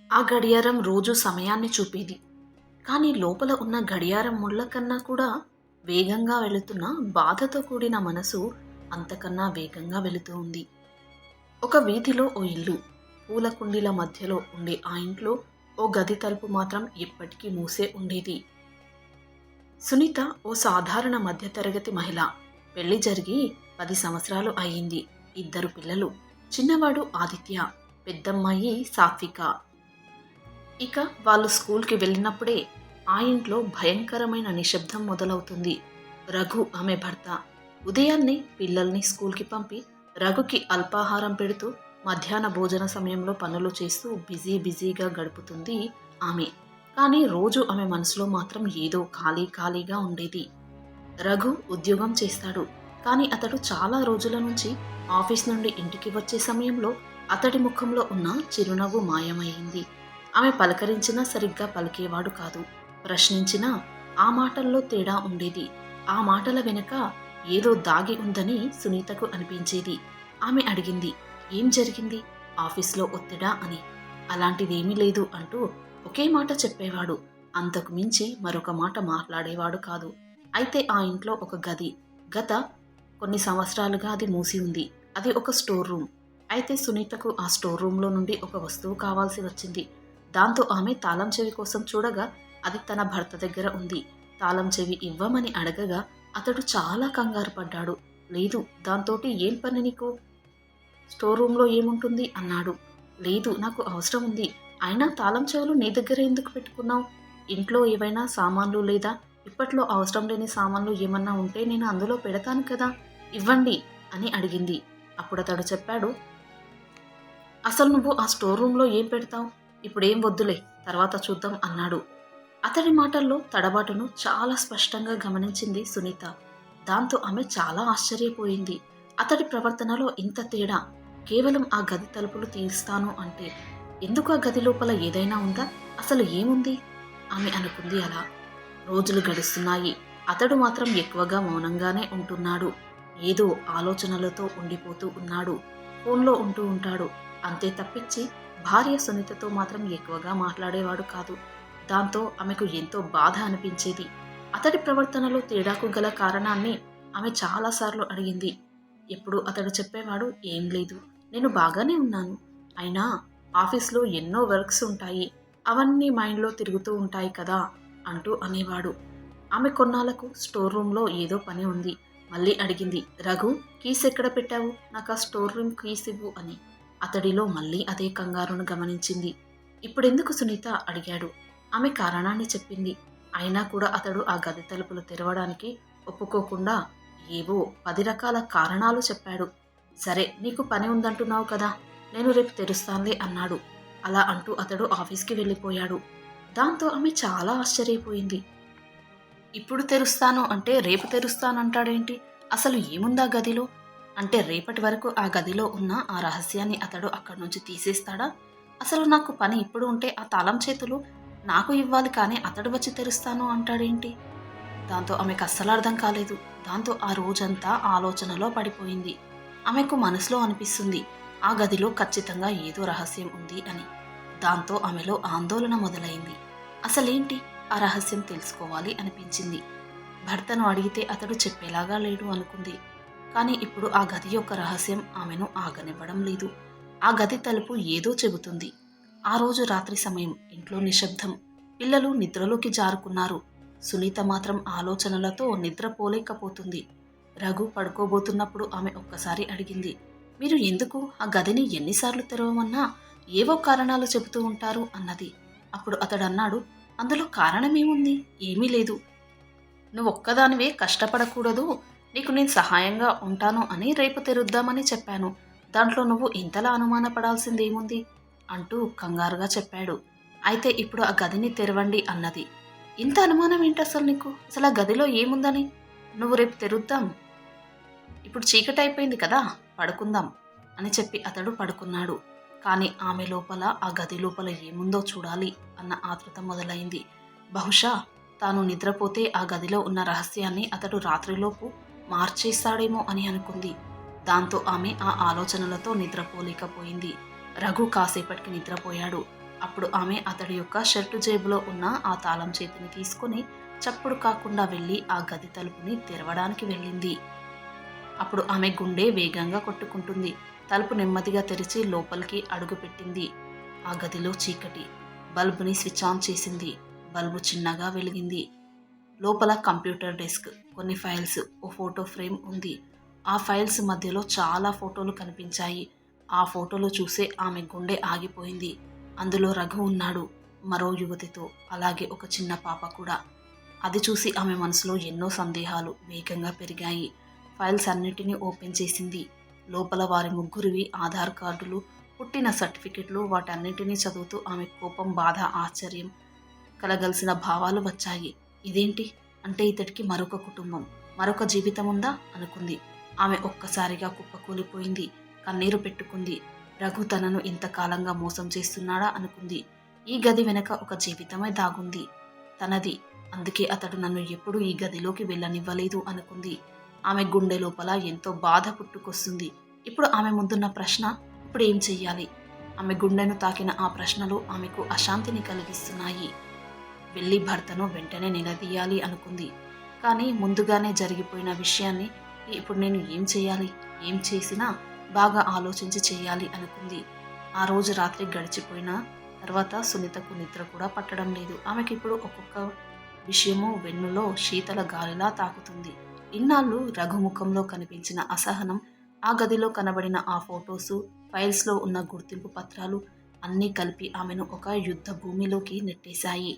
ఆ గడియారం రోజు సమయాన్ని చూపేది. కానీ లోపల ఉన్న గడియారం ముళ్ళ కన్నా కూడా వేగంగా వెళుతున్న బాధతో కూడిన మనసు అంతకన్నా వేగంగా వెళుతూ ఉంది. ఒక వీధిలో ఓ ఇల్లు. పూల కుండీల మధ్యలో ఉండే ఆ ఇంట్లో ఓ గది తలుపు మాత్రం ఎప్పటికీ మూసే ఉండేది. సునీత ఓ సాధారణ మధ్యతరగతి మహిళ. పెళ్లి జరిగి 10 సంవత్సరాలు అయింది. 2 పిల్లలు. చిన్నవాడు ఆదిత్య, పెద్దమ్మాయి సాత్విక. ఇక వాళ్ళు స్కూల్కి వెళ్ళినప్పుడే ఆ ఇంట్లో భయంకరమైన నిశ్శబ్దం మొదలవుతుంది. రఘు ఆమె భర్త. ఉదయాన్నే పిల్లల్ని స్కూల్కి పంపి రఘుకి అల్పాహారం పెడుతూ మధ్యాహ్న భోజన సమయంలో పనులు చేస్తూ బిజీగా గడుపుతుంది ఆమె. కానీ రోజు ఆమె మనసులో మాత్రం ఏదో ఖాళీగా ఉండేది. రఘు ఉద్యోగం చేస్తాడు. కానీ అతడు చాలా రోజుల నుంచి ఆఫీస్ నుండి ఇంటికి వచ్చే సమయంలో అతడి ముఖంలో ఉన్న చిరునవ్వు మాయమైంది. ఆమె పలకరించినా సరిగ్గా పలికేవాడు కాదు. ప్రశ్నించినా ఆ మాటల్లో తేడా ఉండేది. ఆ మాటల వెనక ఏదో దాగి ఉందని సునీతకు అనిపించేది. ఆమె అడిగింది, ఏం జరిగింది? ఆఫీస్లో ఒత్తిడా అని. అలాంటిదేమీ లేదు అంటూ ఒకే మాట చెప్పేవాడు. అంతకు మించి మరొక మాట మాట్లాడేవాడు కాదు. అయితే ఆ ఇంట్లో ఒక గది. గత కొన్ని సంవత్సరాలుగా అది మూసి ఉంది. అది ఒక స్టోర్ రూమ్. అయితే సునీతకు ఆ స్టోర్ రూమ్లో నుండి ఒక వస్తువు కావాల్సి వచ్చింది. దాంతో ఆమె తాళం చెవి కోసం చూడగా అది తన భర్త దగ్గర ఉంది. తాళం చెవి ఇవ్వమని అడగగా అతడు చాలా కంగారు పడ్డాడు. లేదు, దాంతోటి ఏం పని నీకు? స్టోర్ రూమ్లో ఏముంటుంది అన్నాడు. లేదు, నాకు అవసరం ఉంది. అయినా తాళం చెవులు నీ దగ్గర ఎందుకు పెట్టుకున్నావు? ఇంట్లో ఏవైనా సామాన్లు లేదా ఇప్పట్లో అవసరం లేని సామాన్లు ఏమన్నా ఉంటే నేను అందులో పెడతాను కదా, ఇవ్వండి అని అడిగింది. అప్పుడు అతడు చెప్పాడు, అసలు నువ్వు ఆ స్టోర్ రూమ్లో ఏం పెడతావు? ఇప్పుడేం వద్దులే, తర్వాత చూద్దాం అన్నాడు. అతడి మాటల్లో తడబాటును చాలా స్పష్టంగా గమనించింది సునీత. దాంతో ఆమె చాలా ఆశ్చర్యపోయింది. అతడి ప్రవర్తనలో ఇంత తేడా కేవలం ఆ గది తలుపులు తీస్తాను అంటే. ఎందుకు ఆ గది లోపల ఏదైనా ఉందా? అసలు ఏముంది? ఆమె అనుకుంది అలా. రోజులు గడుస్తున్నాయి. అతడు మాత్రం ఎక్కువగా మౌనంగానే ఉంటున్నాడు. ఏదో ఆలోచనలతో ఉండిపోతూ ఉన్నాడు. ఫోన్లో ఉంటూ ఉంటాడు. అంతే తప్పించి భార్య సునీతతో మాత్రం ఎక్కువగా మాట్లాడేవాడు కాదు. దాంతో ఆమెకు ఎంతో బాధ అనిపించేది. అతడి ప్రవర్తనలో తేడాకు గల కారణాన్ని ఆమె చాలాసార్లు అడిగింది. ఎప్పుడు అతడు చెప్పేవాడు, ఏం లేదు, నేను బాగానే ఉన్నాను. అయినా ఆఫీస్లో ఎన్నో వర్క్స్ ఉంటాయి, అవన్నీ మైండ్లో తిరుగుతూ ఉంటాయి కదా అంటూ అనేవాడు. ఆమె కొన్నాళ్లకు స్టోర్ రూమ్లో ఏదో పని ఉంది. మళ్ళీ అడిగింది, రఘు, కీస్ ఎక్కడ పెట్టావు? నాకు ఆ స్టోర్ రూమ్ కీస్ ఇవ్వు అని. అతడిలో మళ్ళీ అదే కంగారును గమనించింది. ఇప్పుడెందుకు సునీత అడిగాడు. ఆమె కారణాన్ని చెప్పింది. అయినా కూడా అతడు ఆ గది తలుపులు తెరవడానికి ఒప్పుకోకుండా ఏవో 10 రకాల కారణాలు చెప్పాడు. సరే, నీకు పని ఉందంటున్నావు కదా, నేను రేపు తెరుస్తానులే అన్నాడు. అలా అంటూ అతడు ఆఫీస్కి వెళ్ళిపోయాడు. దాంతో ఆమె చాలా ఆశ్చర్యపోయింది. ఇప్పుడు తెరుస్తాను అంటే రేపు తెరుస్తానంటాడేంటి? అసలు ఏముందా గదిలో? అంటే రేపటి వరకు ఆ గదిలో ఉన్న ఆ రహస్యాన్ని అతడు అక్కడి నుంచి తీసేస్తాడా? అసలు నాకు పని ఇప్పుడు ఉంటే ఆ తాళం చేతులు నాకు ఇవ్వాలి, కానీ అతడు వచ్చి తెరుస్తాను అంటాడేంటి? దాంతో ఆమెకు అస్సలు అర్థం కాలేదు. దాంతో ఆ రోజంతా ఆలోచనలో పడిపోయింది. ఆమెకు మనసులో అనిపిస్తుంది, ఆ గదిలో ఖచ్చితంగా ఏదో రహస్యం ఉంది అని. దాంతో ఆమెలో ఆందోళన మొదలైంది. అసలేంటి ఆ రహస్యం తెలుసుకోవాలి అనిపించింది. భర్తను అడిగితే అతడు చెప్పేలాగా లేడు అనుకుంది. కానీ ఇప్పుడు ఆ గది యొక్క రహస్యం ఆమెను ఆగనివ్వడం లేదు. ఆ గది తలుపు ఏదో చెబుతుంది. ఆ రోజు రాత్రి సమయం. ఇంట్లో నిశ్శబ్దం. పిల్లలు నిద్రలోకి జారుకున్నారు. సునీత మాత్రం ఆలోచనలతో నిద్రపోలేకపోతుంది. రఘు పడుకోబోతున్నప్పుడు ఆమె ఒక్కసారి అడిగింది, మీరు ఎందుకు ఆ గదిని ఎన్నిసార్లు తెరవమన్నా ఏవో కారణాలు చెబుతూ ఉంటారు అన్నది. అప్పుడు అతడన్నాడు, అందులో కారణమేముంది? ఏమీ లేదు. నువ్వొక్కదానివే కష్టపడకూడదు, నీకు నేను సహాయంగా ఉంటాను అని రేపు తెరుద్దామని చెప్పాను. దాంట్లో నువ్వు ఇంతలా అనుమానపడాల్సిందేముంది అంటూ కంగారుగా చెప్పాడు. అయితే ఇప్పుడు ఆ గదిని తెరవండి అన్నది. ఇంత అనుమానం ఏంటసలు నీకు? అసలు ఆ గదిలో ఏముందని? నువ్వు రేపు తెరుద్దాం, ఇప్పుడు చీకటైపోయింది కదా, పడుకుందాం అని చెప్పి అతడు పడుకున్నాడు. కానీ ఆమె లోపల ఆ గది లోపల ఏముందో చూడాలి అన్న ఆతృత మొదలైంది. బహుశా తాను నిద్రపోతే ఆ గదిలో ఉన్న రహస్యాన్ని అతడు రాత్రిలోపు మార్చేస్తాడేమో అని అనుకుంది. దాంతో ఆమె ఆ ఆలోచనలతో నిద్రపోలేకపోయింది. రఘు కాసేపటికి నిద్రపోయాడు. అప్పుడు ఆమె అతడి యొక్క షర్టు జేబులో ఉన్న ఆ తాళం చేతిని తీసుకొని చప్పుడు కాకుండా వెళ్ళి ఆ గది తలుపుని తెరవడానికి వెళ్ళింది. అప్పుడు ఆమె గుండె వేగంగా కొట్టుకుంటుంది. తలుపు నెమ్మదిగా తెరిచి లోపలికి అడుగుపెట్టింది. ఆ గదిలో చీకటి. బల్బుని స్విచ్ ఆన్ చేసింది. బల్బు చిన్నగా వెలిగింది. లోపల కంప్యూటర్ డెస్క్, కొన్ని ఫైల్స్, ఓ ఫోటో ఫ్రేమ్ ఉంది. ఆ ఫైల్స్ మధ్యలో చాలా ఫోటోలు కనిపించాయి. ఆ ఫోటోలు చూసే ఆమె గుండె ఆగిపోయింది. అందులో రఘు ఉన్నాడు, మరో యువతితో, అలాగే ఒక చిన్న పాప కూడా. అది చూసి ఆమె మనసులో ఎన్నో సందేహాలు వేగంగా పెరిగాయి. ఫైల్స్ అన్నిటినీ ఓపెన్ చేసింది. లోపల వారి ముగ్గురివి ఆధార్ కార్డులు, పుట్టిన సర్టిఫికెట్లు. వాటన్నిటినీ చదువుతూ ఆమె కోపం, బాధ, ఆశ్చర్యం కలగలిసిన భావాలు వచ్చాయి. ఇదేంటి? అంటే ఇతడికి మరొక కుటుంబం, మరొక జీవితం ఉందా అనుకుంది. ఆమె ఒక్కసారిగా కుప్పకూలిపోయింది. కన్నీరు పెట్టుకుంది. రఘు తనను ఇంతకాలంగా మోసం చేస్తున్నాడా అనుకుంది. ఈ గది వెనక ఒక జీవితమే దాగుంది, తనది. అందుకే అతడు నన్ను ఎప్పుడూ ఈ గదిలోకి వెళ్ళనివ్వలేదు అనుకుంది. ఆమె గుండె లోపల ఎంతో బాధ పుట్టుకొస్తుంది. ఇప్పుడు ఆమె ముందున్న ప్రశ్న, ఇప్పుడు ఏం చెయ్యాలి? ఆమె గుండెను తాకిన ఆ ప్రశ్నలు ఆమెకు అశాంతిని కలిగిస్తున్నాయి. వెళ్ళి భర్తను వెంటనే నిలదీయాలి అనుకుంది. కానీ ముందుగానే జరిగిపోయిన విషయాన్ని ఇప్పుడు నేను ఏం చేయాలి? ఏం చేసినా బాగా ఆలోచించి చేయాలి అనుకుంది. ఆ రోజు రాత్రి గడిచిపోయిన తర్వాత సునీతకు నిద్ర కూడా పట్టడం లేదు. ఆమెకిప్పుడు ఒక్కొక్క విషయము వెన్నులో శీతల గాలిలా తాకుతుంది. ఇన్నాళ్ళు రఘుముఖంలో కనిపించిన అసహనం, ఆ గదిలో కనబడిన ఆ ఫోటోసు, ఫైల్స్లో ఉన్న గుర్తింపు పత్రాలు అన్నీ కలిపి ఆమెను ఒక యుద్ధ భూమిలోకి నెట్టేశాయి.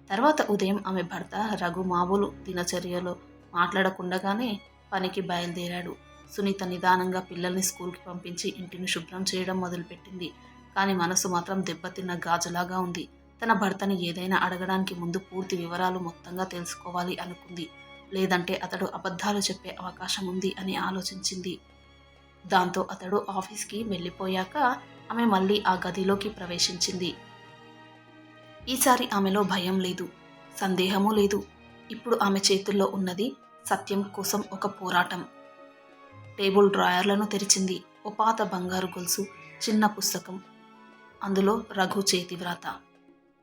తర్వాత ఉదయం ఆమె భర్త రఘు మామూలు దినచర్యలో మాట్లాడకుండగానే పనికి బయలుదేరాడు. సునీత నిదానంగా పిల్లల్ని స్కూల్కి పంపించి ఇంటిని శుభ్రం చేయడం మొదలుపెట్టింది. కానీ మనసు మాత్రం దెబ్బతిన్న గాజులాగా ఉంది. తన భర్తని ఏదైనా అడగడానికి ముందు పూర్తి వివరాలు మొత్తంగా తెలుసుకోవాలి అనుకుంది. లేదంటే అతడు అబద్ధాలు చెప్పే అవకాశం ఉంది అని ఆలోచించింది. దాంతో అతడు ఆఫీస్కి వెళ్ళిపోయాక ఆమె మళ్ళీ ఆ గదిలోకి ప్రవేశించింది. ఈసారి ఆమెలో భయం లేదు, సందేహమూ లేదు. ఇప్పుడు ఆమె చేతుల్లో ఉన్నది సత్యం కోసం ఒక పోరాటం. టేబుల్ డ్రాయర్లను తెరిచింది. ఓ పాత బంగారు గొలుసు, చిన్న పుస్తకం, అందులో రఘు చేతి వ్రాత.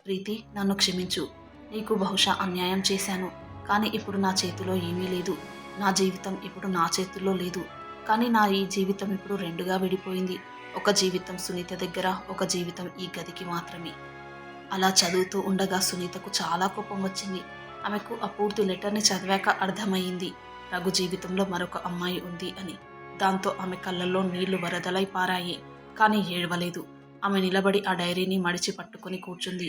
ప్రీతి, నన్ను క్షమించు. నీకు బహుశా అన్యాయం చేశాను. కానీ ఇప్పుడు నా చేతిలో ఏమీ లేదు. నా జీవితం ఇప్పుడు నా చేతుల్లో లేదు. కానీ నా ఈ జీవితం ఇప్పుడు రెండుగా విడిపోయింది. ఒక జీవితం సునీత దగ్గర, ఒక జీవితం ఈ గదికి మాత్రమే. అలా చదువుతూ ఉండగా సునీతకు చాలా కోపం వచ్చింది. ఆమెకు ఆ పూర్తి లెటర్ని చదివాక అర్థమయ్యింది రఘు జీవితంలో మరొక అమ్మాయి ఉంది అని. దాంతో ఆమె కళ్ళల్లో నీళ్లు వరదలై పారాయి. కానీ ఏడవలేదు. ఆమె నిలబడి ఆ డైరీని మడిచి పట్టుకుని కూర్చుంది.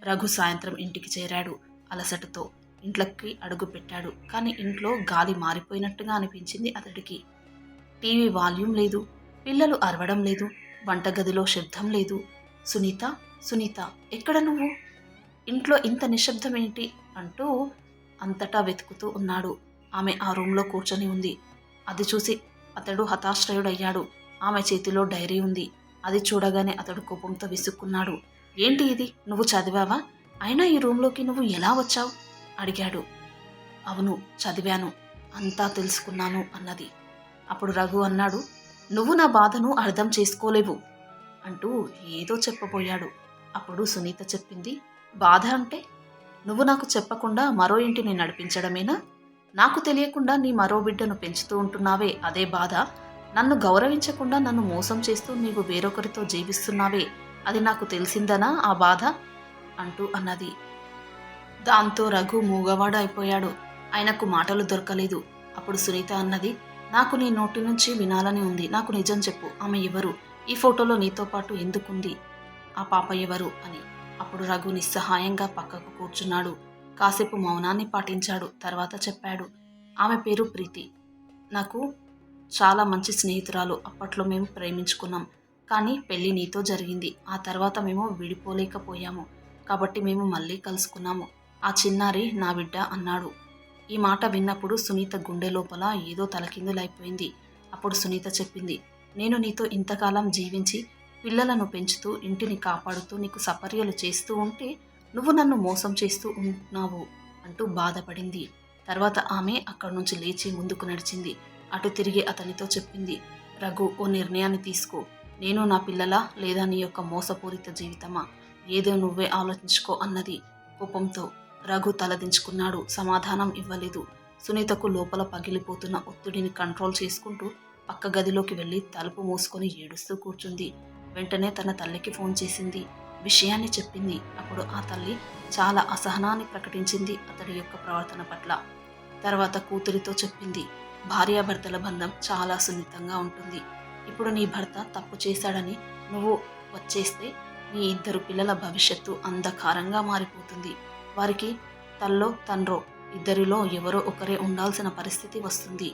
రఘు సాయంత్రం ఇంటికి చేరాడు. అలసటతో ఇంట్లోకి అడుగు పెట్టాడు. కానీ ఇంట్లో గాలి మారిపోయినట్టుగా అనిపించింది అతడికి. టీవీ వాల్యూమ్ లేదు, పిల్లలు అరవడం లేదు, వంటగదిలో శబ్దం లేదు. సునీత, సునీత, ఎక్కడ నువ్వు? ఇంట్లో ఇంత నిశ్శబ్దం ఏంటి అంటూ అంతటా వెతుకుతూ ఉన్నాడు. ఆమె ఆ రూంలో కూర్చొని ఉంది. అది చూసి అతడు హతాశ్రయుడయ్యాడు. ఆమె చేతిలో డైరీ ఉంది. అది చూడగానే అతడు కోపంతో విసుక్కున్నాడు. ఏంటి ఇది? నువ్వు చదివావా? అయినా ఈ రూంలోకి నువ్వు ఎలా వచ్చావు? అడిగాడు. అవును, చదివాను, అంతా తెలుసుకున్నాను అన్నది. అప్పుడు రఘు అన్నాడు, నువ్వు నా బాధను అర్థం చేసుకోలేవు అంటూ ఏదో చెప్పబోయాడు. అప్పుడు సునీత చెప్పింది, బాధ అంటే నువ్వు నాకు చెప్పకుండా మరో ఇంటిని నడిపించడమేనా? నాకు తెలియకుండా నీ మరో బిడ్డను పెంచుతూ ఉంటున్నావే, అదే బాధ. నన్ను గౌరవించకుండా నన్ను మోసం చేస్తూ నీవు వేరొకరితో జీవిస్తున్నావే, అది నాకు తెలిసిందనా ఆ బాధ అంటూ అన్నది. దాంతో రఘు మూగవాడు అయిపోయాడు. ఆయనకు మాటలు దొరకలేదు. అప్పుడు సునీత అన్నది, నాకు నీ నోటి నుంచి వినాలని ఉంది. నాకు నిజం చెప్పు, ఆమె ఎవరు? ఈ ఫోటోలో నీతో పాటు ఎందుకుంది? ఆ పాప ఎవరు అని. అప్పుడు రఘు నిస్సహాయంగా పక్కకు కూర్చున్నాడు. కాసేపు మౌనాన్ని పాటించాడు. తర్వాత చెప్పాడు, ఆమె పేరు ప్రీతి. నాకు చాలా మంచి స్నేహితురాలు. అప్పట్లో మేము ప్రేమించుకున్నాం. కానీ పెళ్లి నీతో జరిగింది. ఆ తర్వాత మేము విడిపోలేకపోయాము. కాబట్టి మేము మళ్ళీ కలుసుకున్నాము. ఆ చిన్నారి నా బిడ్డ అన్నాడు. ఈ మాట విన్నప్పుడు సునీత గుండె లోపల ఏదో తలకిందులైపోయింది. అప్పుడు సునీత చెప్పింది, నేను నీతో ఇంతకాలం జీవించి పిల్లలను పెంచుతూ ఇంటిని కాపాడుతూ నీకు సపర్యలు చేస్తూ ఉంటే నువ్వు నన్ను మోసం చేస్తూ ఉన్నావు అంటూ బాధపడింది. తర్వాత ఆమె అక్కడి నుంచి లేచి ముందుకు నడిచింది. అటు తిరిగి అతనితో చెప్పింది, రఘు, ఓ నిర్ణయాన్ని తీసుకో. నేను నా పిల్లలా లేదా నీ యొక్క మోసపూరిత జీవితమా? ఏదో నువ్వే ఆలోచించుకో అన్నది కోపంతో. రఘు తలదించుకున్నాడు. సమాధానం ఇవ్వలేదు. సునీతకు లోపల పగిలిపోతున్న ఒత్తిడిని కంట్రోల్ చేసుకుంటూ పక్క గదిలోకి వెళ్ళి తలుపు మూసుకొని ఏడుస్తూ కూర్చుంది. వెంటనే తన తల్లికి ఫోన్ చేసింది. విషయాన్ని చెప్పింది. అప్పుడు ఆ తల్లి చాలా అసహనాన్ని ప్రకటించింది అతడి యొక్క ప్రవర్తన పట్ల. తర్వాత కూతురితో చెప్పింది, భార్యాభర్తల బంధం చాలా సున్నితంగా ఉంటుంది. ఇప్పుడు నీ భర్త తప్పు చేశాడని నువ్వు వచ్చేస్తే నీ ఇద్దరు పిల్లల భవిష్యత్తు అంధకారంగా మారిపోతుంది. వారికి తల్లో తండ్రో ఇద్దరిలో ఎవరో ఒకరే ఉండాల్సిన పరిస్థితి వస్తుంది.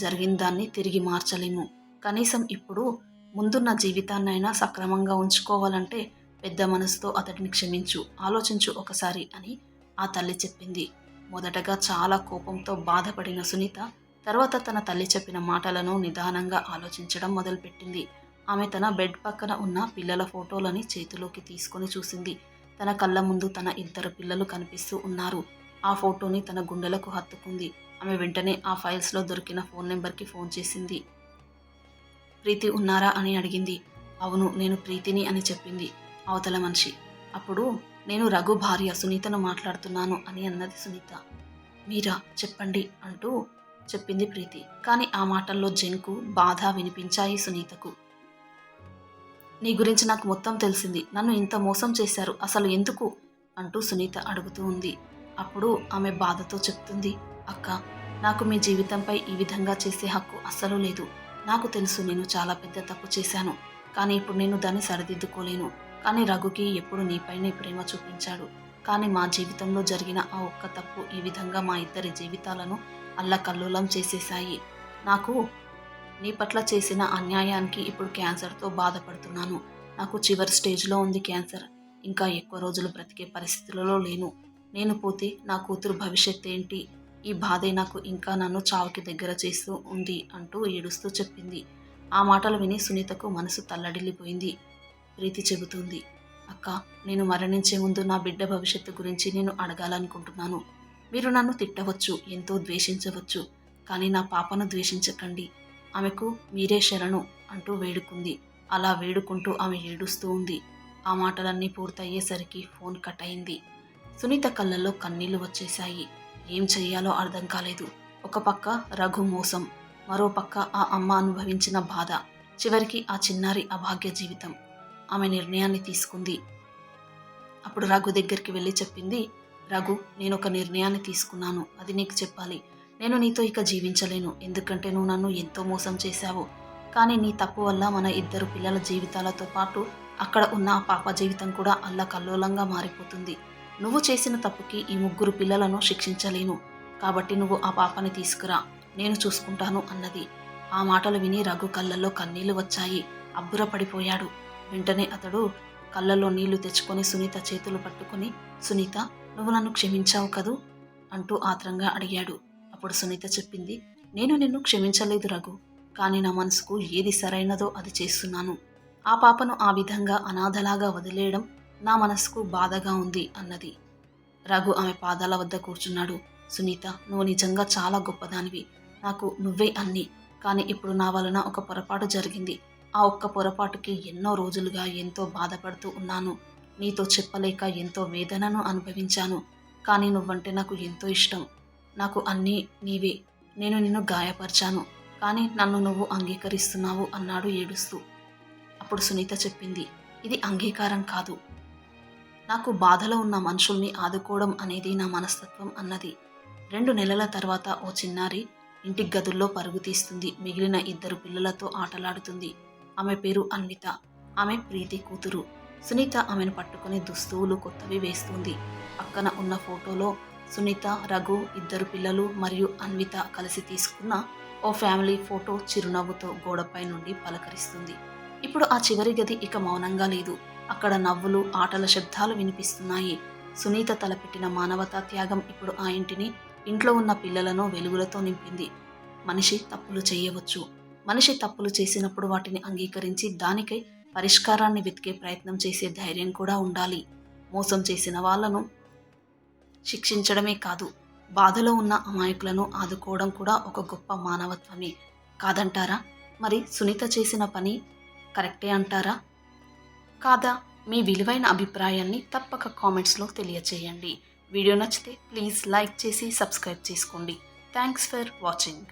జరిగిన దాన్ని తిరిగి మార్చలేము. కనీసం ఇప్పుడు ముందున్న జీవితాన్నైనా సక్రమంగా ఉంచుకోవాలంటే పెద్ద మనసుతో అతడిని క్షమించు, ఆలోచించు ఒకసారి అని ఆ తల్లి చెప్పింది. మొదటగా చాలా కోపంతో బాధపడిన సునీత తర్వాత తన తల్లి చెప్పిన మాటలను నిదానంగా ఆలోచించడం మొదలుపెట్టింది. ఆమె తన బెడ్ పక్కన ఉన్న పిల్లల ఫోటోలని చేతిలోకి తీసుకొని చూసింది. తన కళ్ళ ముందు తన ఇద్దరు పిల్లలు కనిపిస్తూ ఉన్నారు. ఆ ఫోటోని తన గుండెలకు హత్తుకుంది. ఆమె వెంటనే ఆ ఫైల్స్లో దొరికిన ఫోన్ నెంబర్కి ఫోన్ చేసింది. ప్రీతి ఉన్నారా అని అడిగింది. అవును, నేను ప్రీతిని అని చెప్పింది అవతల మనిషి. అప్పుడు నేను రఘు భార్య సునీతను మాట్లాడుతున్నాను అని అన్నది సునీత. మీరా, చెప్పండి అంటూ చెప్పింది ప్రీతి. కానీ ఆ మాటల్లో జంకు, బాధ వినిపించాయి సునీతకు. నీ గురించి నాకు మొత్తం తెలిసింది. నన్ను ఇంత మోసం చేశారు, అసలు ఎందుకు అంటూ సునీత అడుగుతూ ఉంది. అప్పుడు ఆమె బాధతో చెప్తుంది, అక్క, నాకు మీ జీవితంపై ఈ విధంగా చేసే హక్కు అస్సలు లేదు. నాకు తెలుసు నేను చాలా పెద్ద తప్పు చేశాను. కానీ ఇప్పుడు నేను దాన్ని సరిదిద్దుకోలేను. కానీ రఘుకి ఎప్పుడు నీపైనే ప్రేమ చూపించాడు. కానీ మా జీవితంలో జరిగిన ఆ ఒక్క తప్పు ఈ విధంగా మా ఇద్దరి జీవితాలను అల్లకల్లోలం చేసేశాయి. నాకు నీ పట్ల చేసిన అన్యాయానికి ఇప్పుడు క్యాన్సర్తో బాధపడుతున్నాను. నాకు చివరి స్టేజ్లో ఉంది క్యాన్సర్. ఇంకా ఎక్కువ రోజులు బ్రతికే పరిస్థితులలో లేను. నేను పోతే నా కూతురు భవిష్యత్ ఏంటి? ఈ బాధే నాకు ఇంకా నన్ను చావుకి దగ్గర చేస్తూ ఉంది అంటూ ఏడుస్తూ చెప్పింది. ఆ మాటలు విని సునీతకు మనసు తల్లడిల్లిపోయింది. ప్రీతి చెబుతుంది, అక్క, నేను మరణించే ముందు నా బిడ్డ భవిష్యత్తు గురించి నేను అడగాలనుకుంటున్నాను. మీరు నన్ను తిట్టవచ్చు, ఎంతో ద్వేషించవచ్చు, కానీ నా పాపను ద్వేషించకండి. ఆమెకు మీరే శరణు అంటూ వేడుకుంది. అలా వేడుకుంటూ ఆమె ఏడుస్తూ ఉంది. ఆ మాటలన్నీ పూర్తయ్యేసరికి ఫోన్ కట్ అయింది. సునీత కళ్ళల్లో కన్నీళ్లు వచ్చేశాయి. ఏం చెయ్యాలో అర్థం కాలేదు. ఒక పక్క రఘు మోసం, మరో పక్క ఆ అమ్మ అనుభవించిన బాధ, చివరికి ఆ చిన్నారి అభాగ్య జీవితం. ఆమె నిర్ణయాన్ని తీసుకుంది. అప్పుడు రఘు దగ్గరికి వెళ్ళి చెప్పింది, రఘు, నేను ఒక నిర్ణయాన్ని తీసుకున్నాను. అది నీకు చెప్పాలి. నేను నీతో ఇక జీవించలేను. ఎందుకంటే నువ్వు నన్ను ఎంతో మోసం చేశావు. కానీ నీ తప్పు వల్ల మన ఇద్దరు పిల్లల జీవితాలతో పాటు అక్కడ ఉన్న ఆ పాప జీవితం కూడా అల్లకల్లోలంగా మారిపోతుంది. నువ్వు చేసిన తప్పుకి ఈ 3 పిల్లలను శిక్షించలేను. కాబట్టి నువ్వు ఆ పాపని తీసుకురా, నేను చూసుకుంటాను అన్నది. ఆ మాటలు విని రఘు కళ్ళల్లో కన్నీళ్లు వచ్చాయి. అబ్బురపడిపోయాడు. వెంటనే అతడు కళ్ళల్లో నీళ్లు తెచ్చుకొని సునీత చేతులు పట్టుకుని, సునీత, నువ్వు నన్ను క్షమించావు కదూ అంటూ ఆత్రంగా అడిగాడు. అప్పుడు సునీత చెప్పింది, నేను నిన్ను క్షమించలేదు రఘు, కానీ నా మనసుకు ఏది సరైనదో అది చేస్తున్నాను. ఆ పాపను ఆ విధంగా అనాథలాగా వదిలేయడం నా మనసుకు బాధగా ఉంది అన్నది. రఘు ఆమె పాదాల వద్ద కూర్చున్నాడు. సునీత, నువ్వు నిజంగా చాలా గొప్పదానివి. నాకు నువ్వే అన్నీ. కానీ ఇప్పుడు నా వలన ఒక పొరపాటు జరిగింది. ఆ ఒక్క పొరపాటుకి ఎన్నో రోజులుగా ఎంతో బాధపడుతూ ఉన్నాను. నీతో చెప్పలేక ఎంతో వేదనను అనుభవించాను. కానీ నువ్వంటే నాకు ఎంతో ఇష్టం. నాకు అన్నీ నీవే. నేను నిన్ను గాయపరిచాను, కానీ నన్ను నువ్వు అంగీకరిస్తున్నావు అన్నాడు ఏడుస్తూ. అప్పుడు సునీత చెప్పింది, ఇది అంగీకారం కాదు. నాకు బాధలో ఉన్న మనుషుల్ని ఆదుకోవడం అనేది నా మనస్తత్వం అన్నది. 2 నెలల తర్వాత ఓ చిన్నారి ఇంటి గదుల్లో పరుగు తీస్తుంది. మిగిలిన 2 పిల్లలతో ఆటలాడుతుంది. ఆమె పేరు అన్విత. ఆమె ప్రీతి కూతురు. సునీత ఆమెను పట్టుకుని దుస్తువులు కొత్తవి వేస్తుంది. పక్కన ఉన్న ఫోటోలో సునీత, రఘు, 2 పిల్లలు మరియు అన్విత కలిసి తీసుకున్న ఓ ఫ్యామిలీ ఫోటో చిరునవ్వుతో గోడపై నుండి పలకరిస్తుంది. ఇప్పుడు ఆ చివరి గది ఇక మౌనంగా లేదు. అక్కడ నవ్వులు, ఆటల శబ్దాలు వినిపిస్తున్నాయి. సునీత తలపెట్టిన మానవతా త్యాగం ఇప్పుడు ఆ ఇంటిని, ఇంట్లో ఉన్న పిల్లలను వెలుగులతో నింపింది. మనిషి తప్పులు చేయవచ్చు. మనిషి తప్పులు చేసినప్పుడు వాటిని అంగీకరించి దానికై పరిష్కారాన్ని వెతికే ప్రయత్నం చేసే ధైర్యం కూడా ఉండాలి. మోసం చేసిన వాళ్లను శిక్షించడమే కాదు, బాధలో ఉన్న అమాయకులను ఆదుకోవడం కూడా ఒక గొప్ప మానవత్వమే కాదంటారా? మరి సునీత చేసిన పని కరెక్టే అంటారా? కాదా? మీ విలువైన అభిప్రాయాన్ని తప్పక కామెంట్స్లో తెలియచేయండి. వీడియో నచ్చితే ప్లీజ్ లైక్ చేసి సబ్స్క్రైబ్ చేసుకోండి. Thanks for watching.